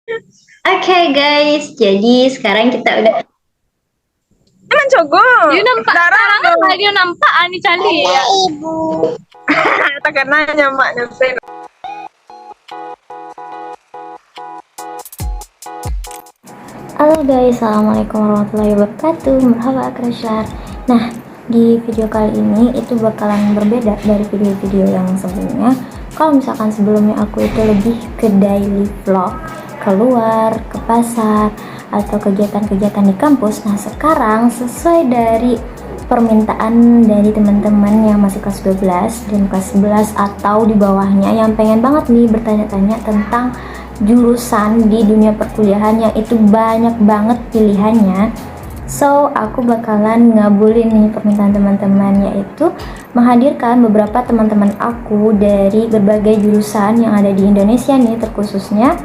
Oke guys, jadi sekarang kita udah Emang Cogo. Dia nampak Darang sekarang dong. lah dia nampak Ani cantik ya. ibu. Takkan nanya maknya sen. Halo guys, assalamualaikum warahmatullahi wabarakatuh. Merhaba Akrashar. Nah, di video kali ini itu bakalan berbeda dari video-video yang sebelumnya. Kalau misalkan sebelumnya aku itu lebih ke daily vlog, keluar ke pasar atau kegiatan-kegiatan di kampus. Nah, sekarang sesuai dari permintaan dari teman-teman yang masih kelas 12 dan kelas 11 atau di bawahnya yang pengen banget nih bertanya-tanya tentang jurusan di dunia perkuliahan yang itu banyak banget pilihannya. So, aku bakalan ngabulin nih permintaan teman-teman, yaitu menghadirkan beberapa teman-teman aku dari berbagai jurusan yang ada di Indonesia nih, terkhususnya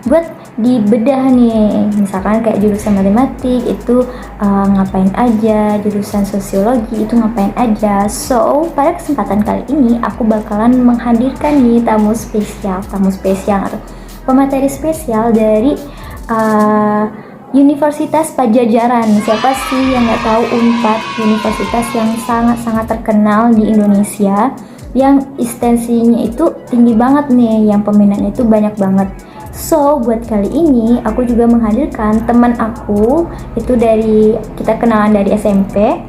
buat dibedah nih. Misalkan kayak jurusan matematik itu ngapain aja, jurusan sosiologi itu ngapain aja. So, pada kesempatan kali ini aku bakalan menghadirkan nih tamu spesial atau pemateri spesial dari Universitas Pajajaran. Siapa sih yang nggak tahu Unpad, universitas yang sangat-sangat terkenal di Indonesia, yang ekstensinya itu tinggi banget nih, yang peminatnya itu banyak banget. So, buat kali ini aku juga menghadirkan teman aku, itu dari kita kenalan dari SMP,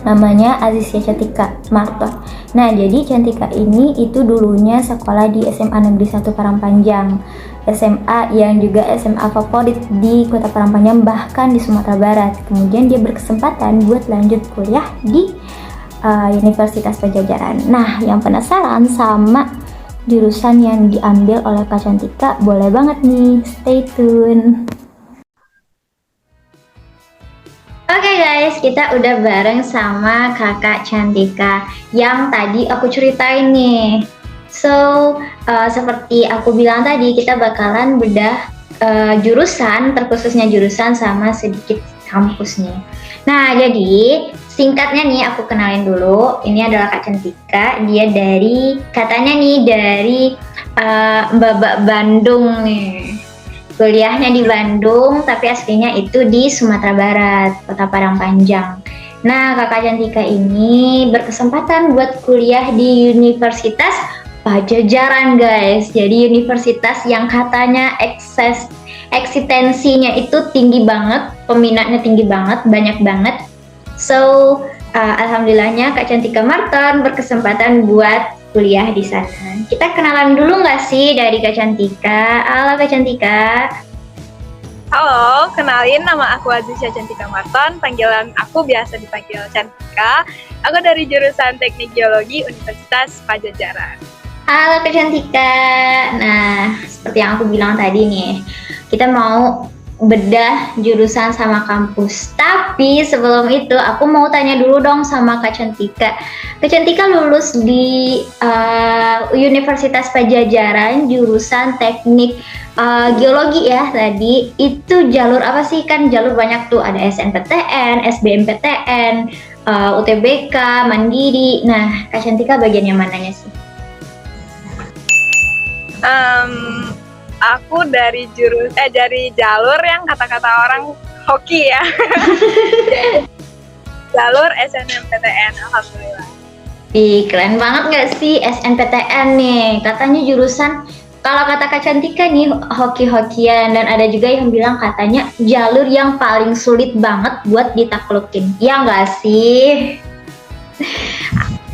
namanya Azizia Cantika Marton. Nah, jadi Cantika ini itu dulunya sekolah di SMA Negeri 1 Parangpanjang, SMA yang juga SMA favorit di Kota Parangpanjang, bahkan di Sumatera Barat. Kemudian dia berkesempatan buat lanjut kuliah di Universitas Pajajaran. Nah, yang penasaran sama jurusan yang diambil oleh Kak Cantika, boleh banget nih stay tune. Oke guys, kita udah bareng sama kakak Cantika yang tadi aku ceritain nih. So, seperti aku bilang tadi, kita bakalan bedah jurusan, terkhususnya jurusan sama sedikit kampus nih. Nah, jadi singkatnya nih aku kenalin dulu. Ini adalah Kak Cantika, dia dari, katanya nih dari Mbak Bandung nih. Kuliahnya di Bandung, tapi aslinya itu di Sumatera Barat, Kota Parangpanjang. Nah, kakak Cantika ini berkesempatan buat kuliah di Universitas Pajajaran, guys. Jadi universitas yang katanya eksistensinya itu tinggi banget, peminatnya tinggi banget, banyak banget. So, alhamdulillahnya Kak Cantika Marton berkesempatan buat kuliah di sana. Kita kenalan dulu nggak sih dari Kak Cantika? Halo Kak Cantika. Halo, kenalin nama aku Azizia Cantika Marton. Panggilan aku biasa dipanggil Cantika. Aku dari jurusan Teknik Geologi Universitas Pajajaran. Halo Kak Cantika. Nah, seperti yang aku bilang tadi nih, kita mau bedah jurusan sama kampus. Tapi sebelum itu aku mau tanya dulu dong sama Kak Cantika. Kak Cantika lulus di Universitas Pajajaran jurusan Teknik Geologi ya tadi. Itu jalur apa sih? Kan jalur banyak tuh, ada SNPTN, SBMPTN, UTBK, Mandiri. Nah, Kak Cantika bagian yang mananya sih? Aku dari dari jalur yang kata-kata orang hoki ya. Jalur SNMPTN, alhamdulillah. Ih, keren banget nggak sih SNPTN nih? Katanya jurusan, kalau kata Kak Cantika nih, hoki-hokian. Dan ada juga yang bilang katanya jalur yang paling sulit banget buat ditaklukin. Ya nggak sih?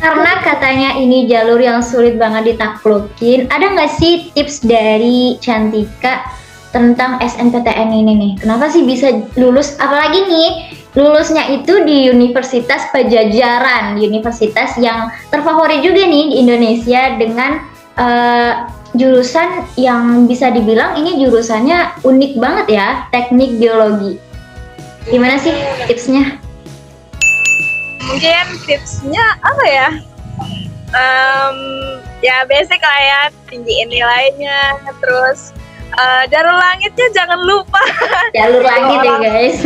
Karena katanya ini jalur yang sulit banget ditaklukin, ada nggak sih tips dari Cantika tentang SNPTN ini nih? Kenapa sih bisa lulus? Apalagi nih, lulusnya itu di Universitas Pajajaran, universitas yang terfavorit juga nih di Indonesia dengan jurusan yang bisa dibilang ini jurusannya unik banget ya, teknik geologi. Gimana sih tipsnya? Mungkin tipsnya apa ya? Ya basic lah ya, tinggiin nilainya, terus jalur langitnya jangan lupa. Jalur langit ya guys.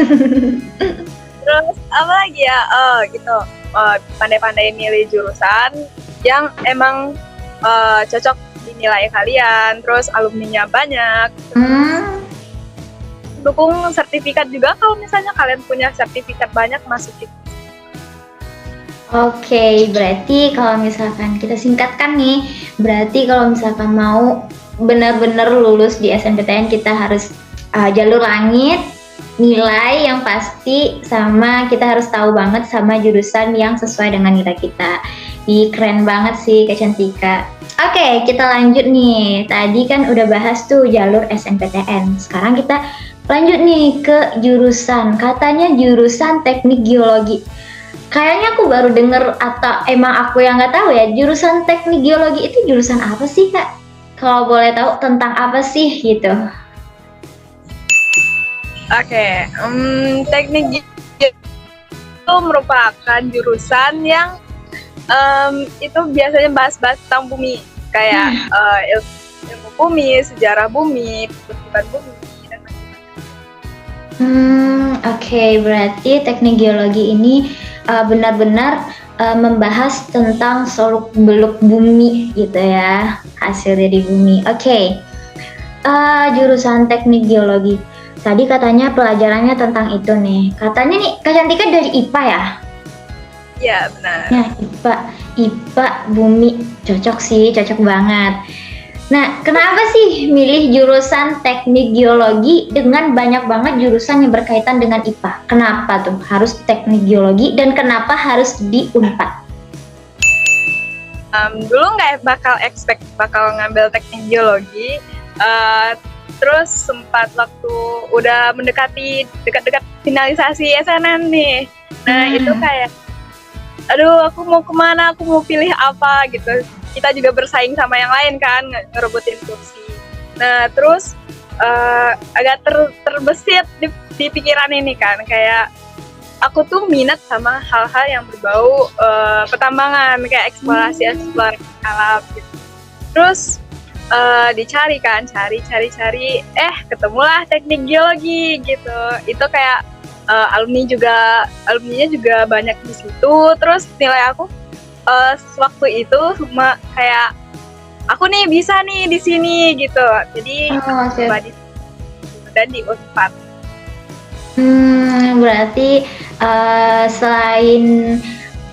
Terus apa lagi ya? Oh gitu, pandai-pandai milih jurusan yang emang cocok di nilai kalian, terus alumninya banyak. dukung sertifikat juga kalau misalnya kalian punya sertifikat banyak masukin. Oke, berarti kalau misalkan kita singkatkan nih, berarti kalau misalkan mau benar-benar lulus di SNPTN kita harus jalur langit, nilai yang pasti, sama kita harus tahu banget sama jurusan yang sesuai dengan nilai kita. Keren banget sih Kak Cantika. Oke, kita lanjut nih. Tadi kan udah bahas tuh jalur SNPTN. Sekarang kita lanjut nih ke jurusan. Katanya jurusan teknik geologi. Kayaknya aku baru denger atau emang aku yang nggak tahu ya, jurusan teknik geologi itu jurusan apa sih Kak? Kalau boleh tahu tentang apa sih gitu? Oke, teknik geologi itu merupakan jurusan yang itu biasanya bahas-bahas tentang bumi, kayak ilmu bumi, sejarah bumi, kehidupan bumi, dan macam-macam. Oke, berarti teknik geologi ini benar-benar membahas tentang seluk-beluk bumi gitu ya, hasil dari bumi. Oke, jurusan teknik geologi. Tadi katanya pelajarannya tentang itu nih. Katanya nih Kak Cantika dari IPA ya? Iya, benar. Nah, IPA bumi cocok sih, cocok banget. Nah, kenapa sih milih jurusan teknik geologi dengan banyak banget jurusan yang berkaitan dengan IPA? Kenapa tuh harus teknik geologi dan kenapa harus di Unpad? Dulu nggak bakal expect bakal ngambil teknik geologi, terus sempat waktu udah mendekati dekat-dekat finalisasi SNM nih. Nah, itu kayak aduh, aku mau kemana, aku mau pilih apa gitu. Kita juga bersaing sama yang lain kan, ngerebutin kursi. Nah, terus agak terbesit di pikiran ini kan, kayak aku tuh minat sama hal-hal yang berbau pertambangan, kayak eksplorasi alam gitu. Terus dicari kan, cari, ketemulah teknik geologi gitu. Itu kayak alumninya juga banyak di situ. Terus nilai aku waktu itu cuma kayak aku nih bisa nih di sini gitu. Jadi coba dan di Unpad. Berarti selain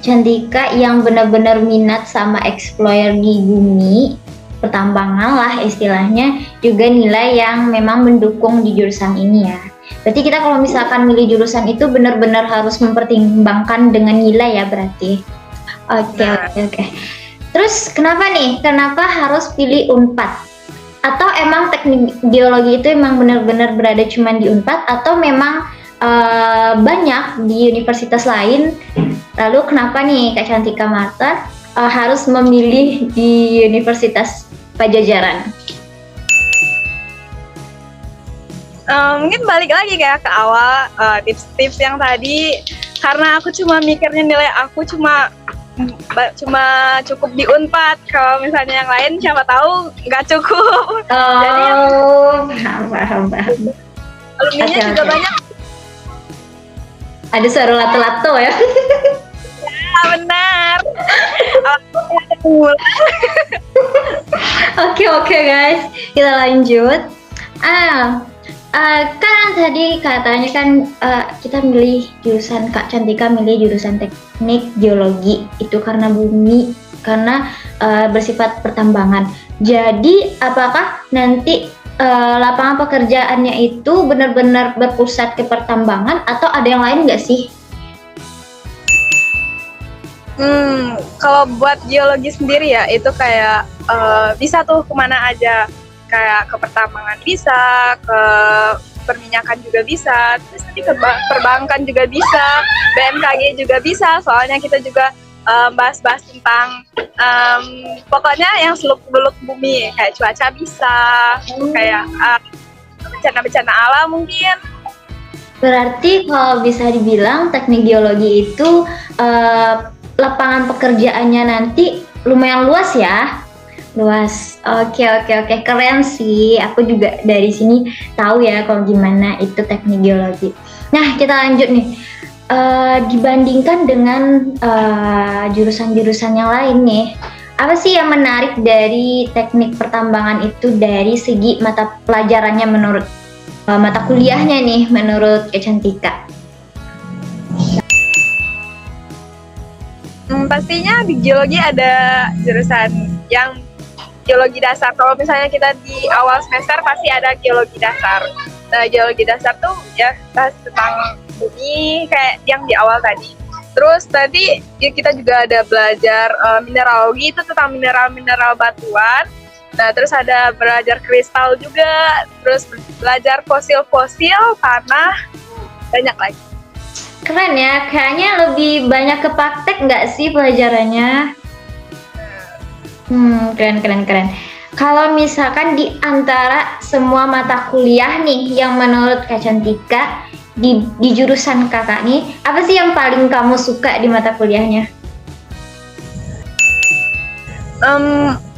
Cantika yang benar-benar minat sama explore di bumi, pertambangan lah istilahnya, juga nilai yang memang mendukung di jurusan ini ya. Berarti kita kalau misalkan milih jurusan itu benar-benar harus mempertimbangkan dengan nilai ya berarti. Oke. Terus kenapa harus pilih Unpad? Atau emang teknik geologi itu emang benar-benar berada cuma di Unpad atau memang banyak di universitas lain? Lalu kenapa nih Kak Cantika Marton harus memilih di Universitas Pajajaran? Mungkin balik lagi kayak ke awal tips-tips yang tadi, karena aku cuma mikirnya nilai aku cuma cukup di Unpad. Kalau misalnya yang lain siapa tahu nggak cukup. Jadi paham. alumninya juga banyak. Ada suara lato-lato ya. Ya, benar. Oke guys, kita lanjut. Kan tadi katanya kan kita milih jurusan, Kak Cantika milih jurusan teknik geologi itu karena bumi, karena bersifat pertambangan. Jadi apakah nanti lapangan pekerjaannya itu benar-benar berpusat ke pertambangan atau ada yang lain nggak sih? Kalau buat geologi sendiri ya itu kayak bisa tuh kemana aja, kayak ke pertambangan bisa, ke perminyakan juga bisa, terus nanti ke perbankan juga bisa, BMKG juga bisa. Soalnya kita juga bahas-bahas tentang pokoknya yang seluk-beluk bumi, kayak cuaca bisa, kayak bencana-bencana alam mungkin. Berarti kalau bisa dibilang teknik geologi itu lapangan pekerjaannya nanti lumayan luas ya. Luas. Oke, keren sih. Aku juga dari sini tahu ya kalau gimana itu teknik geologi. Nah, kita lanjut nih. Dibandingkan dengan jurusan-jurusan yang lain nih, apa sih yang menarik dari teknik pertambangan itu dari segi mata pelajarannya menurut mata kuliahnya nih menurut Kak Cantika? Pastinya di geologi ada jurusan yang geologi dasar. Kalau misalnya kita di awal semester pasti ada geologi dasar. Nah, geologi dasar tuh ya bahas tentang bumi kayak yang di awal tadi. Terus tadi ya, kita juga ada belajar mineralogi, itu tentang mineral-mineral batuan. Nah, terus ada belajar kristal juga, terus belajar fosil-fosil, tanah, banyak lagi. Keren ya, kayaknya lebih banyak ke praktek nggak sih pelajarannya? Keren. Kalau misalkan di antara semua mata kuliah nih yang menurut Kak Cantika di jurusan kakak nih, apa sih yang paling kamu suka di mata kuliahnya?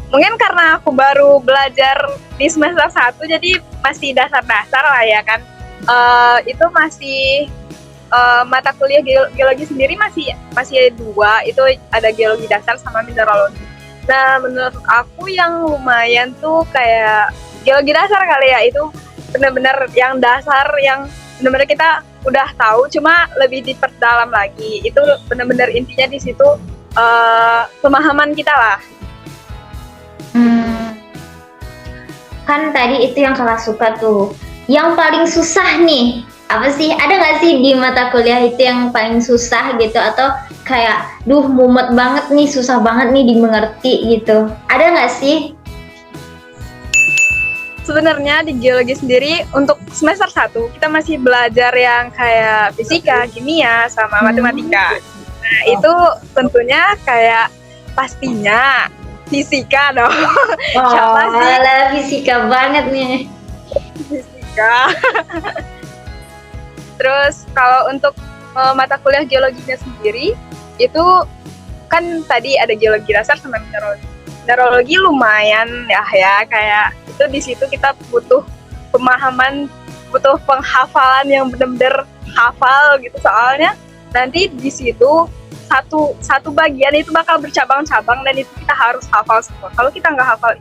Mungkin karena aku baru belajar di semester 1, jadi masih dasar-dasar lah ya kan. Itu masih mata kuliah geologi sendiri masih 2, itu ada geologi dasar sama mineralogi. Nah, menurut aku yang lumayan tuh kayak geologi dasar kali ya, itu benar-benar yang dasar, yang benar-benar kita udah tahu, cuma lebih diperdalam lagi. Itu benar-benar intinya di situ pemahaman kita lah. Kan tadi itu yang kakak suka tuh. Yang paling susah nih, apa sih? Ada nggak sih di mata kuliah itu yang paling susah gitu? Atau kayak, mumet banget nih, susah banget nih dimengerti gitu. Ada nggak sih? Sebenarnya di geologi sendiri untuk semester 1 kita masih belajar yang kayak fisika, kimia, sama matematika. Nah, itu tentunya kayak pastinya fisika dong. Siapa sih? Alah, fisika banget nih. Fisika. Terus kalau untuk mata kuliah geologinya sendiri, itu kan tadi ada geologi dasar sama mineralogi. Mineralogi lumayan ya kayak itu di situ kita butuh pemahaman, butuh penghafalan yang benar-benar hafal gitu, soalnya nanti di situ satu bagian itu bakal bercabang-cabang dan itu kita harus hafal semua. Kalau kita nggak hafal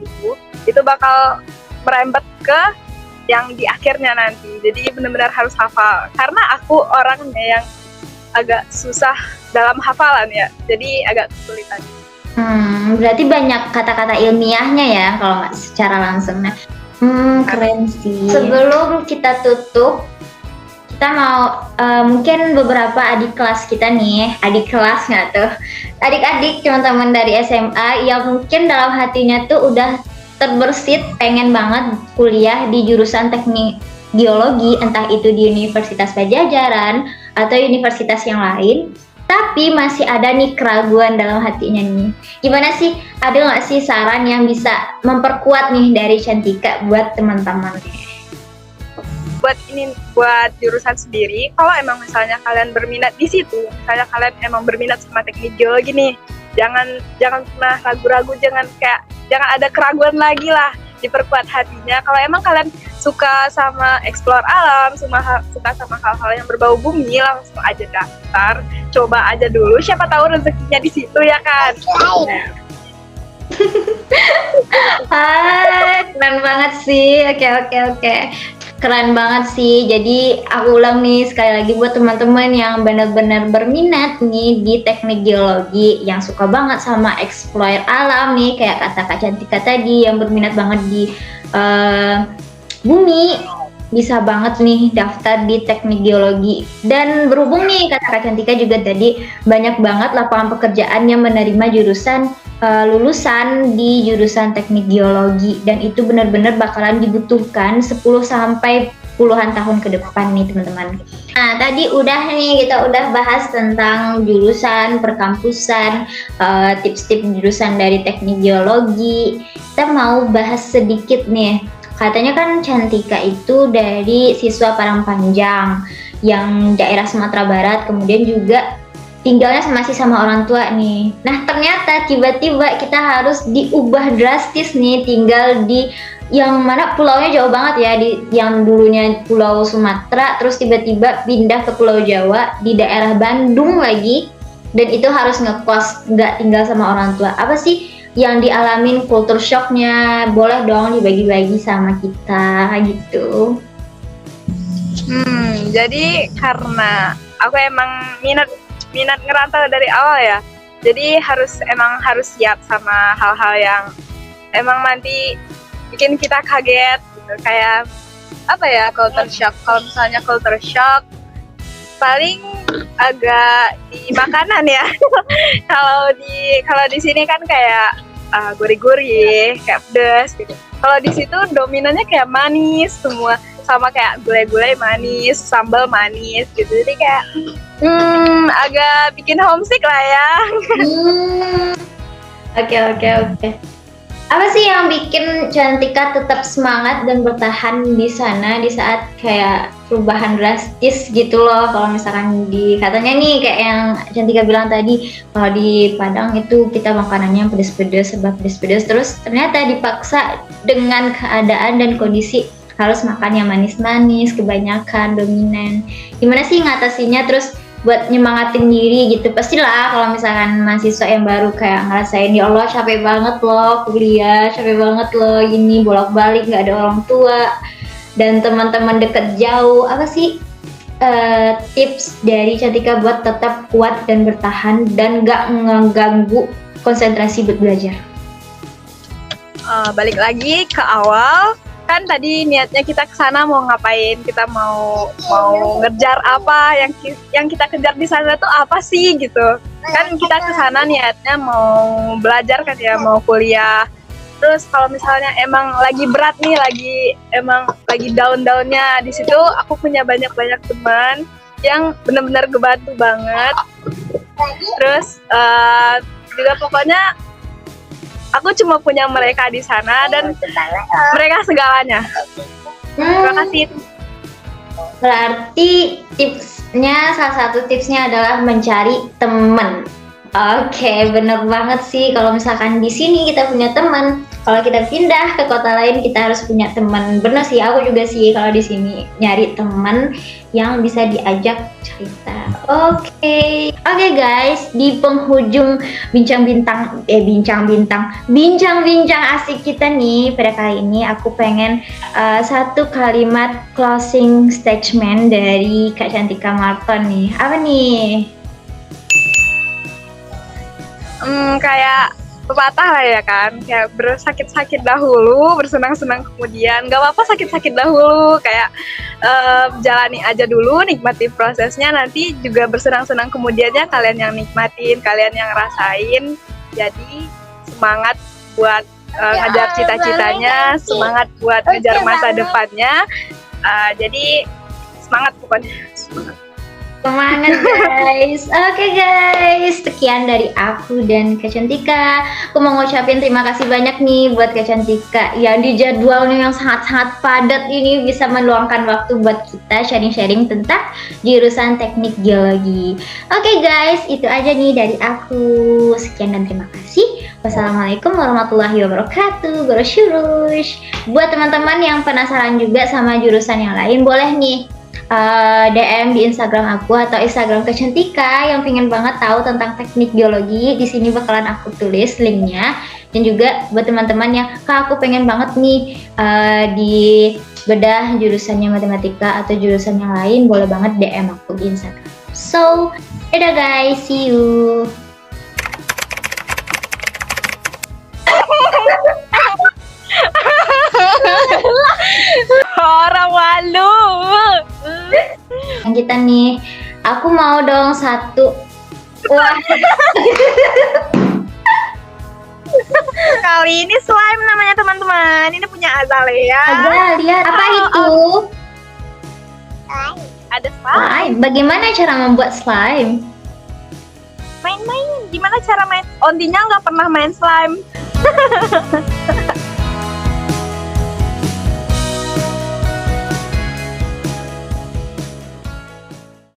itu bakal merembet ke yang di akhirnya nanti. Jadi benar-benar harus hafal. Karena aku orangnya yang agak susah dalam hafalan ya, jadi agak kesulitan. Berarti banyak kata-kata ilmiahnya ya kalau nggak secara langsung. Nah, keren sih. Sebelum kita tutup, kita mau mungkin beberapa adik kelas kita nih, adik kelas nggak tuh? Adik-adik teman-teman dari SMA yang mungkin dalam hatinya tuh udah terbersit pengen banget kuliah di jurusan teknik geologi, entah itu di Universitas Pajajaran atau universitas yang lain, tapi masih ada nih keraguan dalam hatinya nih. Gimana sih? Ada nggak sih saran yang bisa memperkuat nih dari Cantika buat teman-teman? Buat jurusan sendiri, kalau emang misalnya kalian berminat di situ, misalnya kalian emang berminat sama teknik geologi nih, jangan pernah ragu-ragu, jangan ada keraguan lagi lah, diperkuat hatinya. Kalau emang kalian suka sama explore alam, suka sama hal-hal yang berbau bumi, langsung aja daftar, coba aja dulu, siapa tahu rezekinya di situ ya kan. Keren banget sih. Oke. Keren banget sih. Jadi aku ulang nih sekali lagi buat teman-teman yang benar-benar berminat nih di teknik geologi, yang suka banget sama explore alam nih, kayak kata Kak Cantika tadi, yang berminat banget di bumi, bisa banget nih daftar di teknik geologi. Dan berhubung nih kata Kak Cantika juga tadi, banyak banget lapangan pekerjaan yang menerima jurusan lulusan di jurusan teknik geologi, dan itu benar-benar bakalan dibutuhkan 10 sampai puluhan tahun ke depan nih teman-teman. Nah, tadi kita udah bahas tentang jurusan, perkampusan, tips-tips jurusan dari teknik geologi. Kita mau bahas sedikit nih. Katanya kan Cantika itu dari siswa Parangpanjang yang daerah Sumatera Barat, kemudian juga tinggalnya masih sama orang tua nih. Nah, ternyata tiba-tiba kita harus diubah drastis nih, tinggal di yang mana pulaunya jauh banget ya, yang dulunya Pulau Sumatera, terus tiba-tiba pindah ke Pulau Jawa di daerah Bandung lagi, dan itu harus ngekos, nggak tinggal sama orang tua. Apa sih yang dialamin culture shocknya? Boleh dong dibagi-bagi sama kita gitu. Jadi karena aku emang minat ngerantau dari awal ya. Jadi emang harus siap sama hal-hal yang emang nanti bikin kita kaget gitu. Kayak apa ya, culture shock. Kalau misalnya culture shock paling agak di makanan ya. Kalau di sini kan kayak gurih-gurih, kayak pedas gitu. Kalau di situ dominannya kayak manis semua, sama kayak gulai-gulai manis, sambal manis gitu. Jadi kayak agak bikin homesick lah ya. Oke. Apa sih yang bikin Cantika tetap semangat dan bertahan di sana di saat kayak perubahan drastis gitu loh? Kalau misalkan katanya nih kayak yang Cantika bilang tadi, kalau di Padang itu kita makanannya pedes-pedes, serba pedes-pedes, terus ternyata dipaksa dengan keadaan dan kondisi harus makan yang manis-manis, kebanyakan, dominan. Gimana sih ngatasinnya, terus buat nyemangatin diri gitu? Pastilah kalau misalkan mahasiswa yang baru kayak ngerasain, ya Allah capek banget loh kuliah, capek banget loh gini bolak-balik, nggak ada orang tua dan teman-teman deket jauh. Apa sih tips dari Cantika buat tetap kuat dan bertahan dan nggak ngeganggu konsentrasi buat belajar? Balik lagi ke awal, kan tadi niatnya kita ke sana mau ngapain, kita mau ngejar apa, yang kita kejar di sana tuh apa sih gitu. Kan kita ke sana niatnya mau belajar kan ya, mau kuliah. Terus kalau misalnya emang lagi berat nih, lagi down-downnya, di situ aku punya banyak teman yang benar-benar ngebantu banget. Terus juga pokoknya aku cuma punya mereka di sana dan mereka segalanya. Terima kasih. Berarti salah satu tipsnya adalah mencari teman. Oke, bener banget sih. Kalau misalkan di sini kita punya teman, kalau kita pindah ke kota lain kita harus punya teman. Bener sih, aku juga sih kalau di sini nyari teman yang bisa diajak cerita. Oke guys, di penghujung bincang-bincang asik kita nih pada kali ini, aku pengen satu kalimat closing statement dari Kak Cantika Marton nih. Apa nih? Kayak pepatah lah ya kan, kayak bersakit-sakit dahulu, bersenang-senang kemudian. Gak apa-apa sakit-sakit dahulu, kayak jalani aja dulu, nikmati prosesnya, nanti juga bersenang-senang kemudiannya kalian yang nikmatin, kalian yang rasain. Jadi semangat buat ngejar cita-citanya, semangat buat ngejar masa depannya. Jadi semangat pokoknya, Semangat guys. Oke guys, sekian dari aku dan Kak Cantika. Aku mau ngucapin terima kasih banyak nih buat Kak Cantika yang di jadwalnya yang sangat-sangat padat ini bisa meluangkan waktu buat kita sharing-sharing tentang jurusan teknik geologi. Oke guys, itu aja nih dari aku. Sekian dan terima kasih. Wassalamualaikum warahmatullahi wabarakatuh. Gorosyurush. Buat teman-teman yang penasaran juga sama jurusan yang lain, boleh nih DM di Instagram aku atau Instagram Kak Cantika yang pengen banget tahu tentang teknik geologi. Di sini bakalan aku tulis linknya. Dan juga buat teman-teman yang Kak aku pengen banget nih di bedah jurusannya matematika atau jurusan yang lain, boleh banget DM aku di Instagram. So, dadah guys, see you. orang malu. Kita nih, aku mau dong satu. Wah. Kali ini slime namanya teman-teman. Ini punya Azalea. Lihat apa itu? Ada slime. Bagaimana cara membuat slime? Main-main. Gimana cara main? Ondinya nggak pernah main slime.